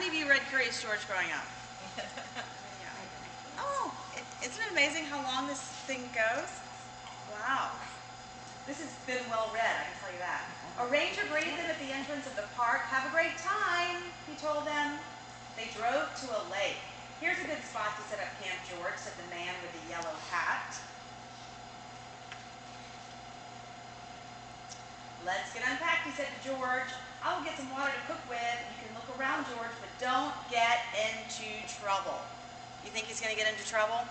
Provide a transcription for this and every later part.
many of you read Curious George growing up? Yeah. Oh, isn't it amazing how long this thing goes? Wow. This has been well read, I can tell you that. A ranger greeted them at the entrance of the park. Have a great time, he told them. They drove to a lake. Here's a good spot to set up Camp George, said the man with the yellow hat. Let's get unpacked, he said to George. I'll get some water to cook with. You can look around, George, but don't get into trouble. You think he's going to get into trouble?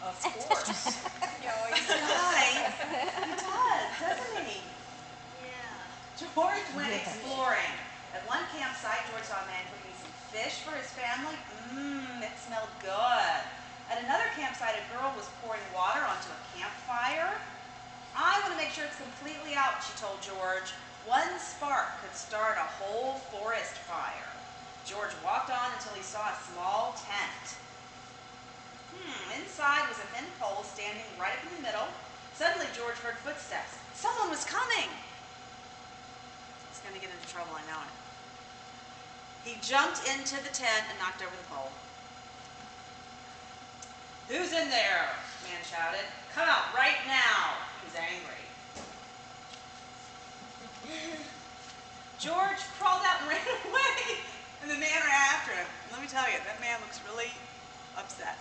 Of course. He always does. He does, doesn't he? Yeah. George went exploring. At one campsite, George saw a man cooking some fish for his family. It smelled good. At another campsite, a girl was pouring water onto a campfire. I want to make sure it's completely out, she told George. One spark could start a whole forest fire. George walked on until he saw a small tent. Inside was a thin pole standing right up in the middle. Suddenly, George heard footsteps. Someone was coming. He's going to get into trouble, I know it. He jumped into the tent and knocked over the pole. Who's in there? The man shouted. Come out right now. He was angry. George crawled out and ran away, and the man ran after him. Let me tell you, that man looks really upset.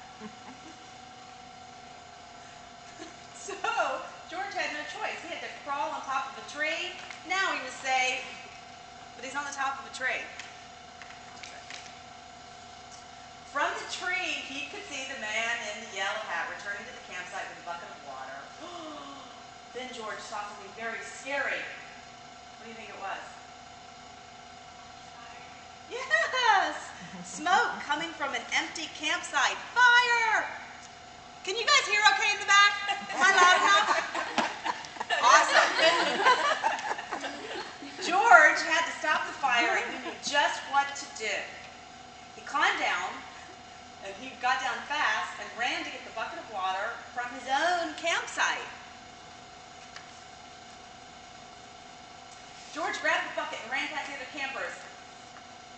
So, George had no choice. He had to crawl on top of a tree. Now he was safe, but he's on the top of a tree. From the tree, he could see the man in the yellow hat returning to the campsite with a bucket of water. Then George saw something very scary. What do you think it was? Fire. Yes! Smoke coming from an empty campsite. Fire! Can you guys hear okay in the back? Am I loud enough? Awesome. George had to stop the fire and he knew just what to do. He climbed down, and he got down fast and ran to get the bucket of water from his own campsite. George grabbed the bucket and ran past the other campers.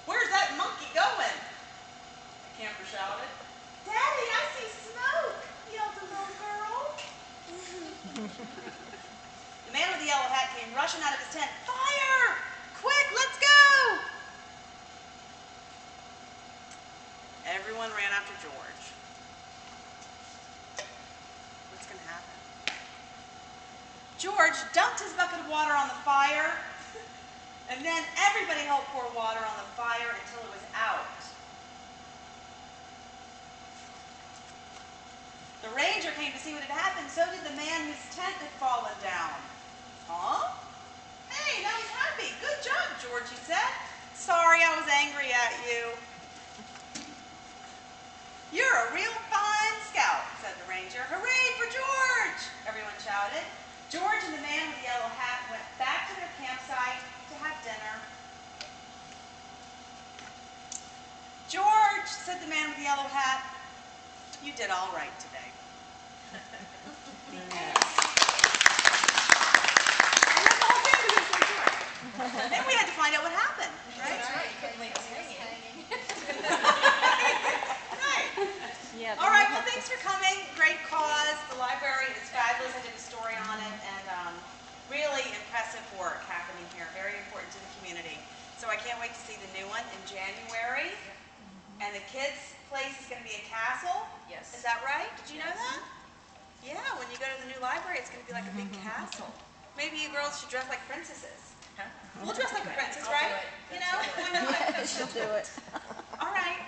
Where's that monkey going? The camper shouted. Daddy, I see smoke, yelled the little girl. The man with the yellow hat came rushing out of his tent. Fire! Quick, let's go! Everyone ran after George. What's going to happen? George dumped his bucket of water on the fire, and then everybody helped pour water on the fire until it was out. The ranger came to see what had happened. So did the man whose tent had fallen down. Huh? Hey, now he's happy. Good job, George, he said. Sorry, I was angry at you. You're a real fine scout, said the ranger. Hooray for George! Everyone shouted. George and the man with the yellow hat went back to their campsite to have dinner. George, said the man with the yellow hat, you did all right today. Then we had to find out what happened, right? That's right. You couldn't leave us hanging. Right. Yeah, All right, well, thanks for coming. Great cause. The library is fabulous. I did a story on it, and really impressive work happening here. Very important to the community. So I can't wait to see the new one in January. And the kids' place is going to be a castle. Yes. Is that right? Did you know that? Yeah, when you go to the new library, it's going to be like a big castle. Maybe you girls should dress like princesses. Huh? We'll dress like a princess, I'll right? do it. You know, why not? she'll do it. All right.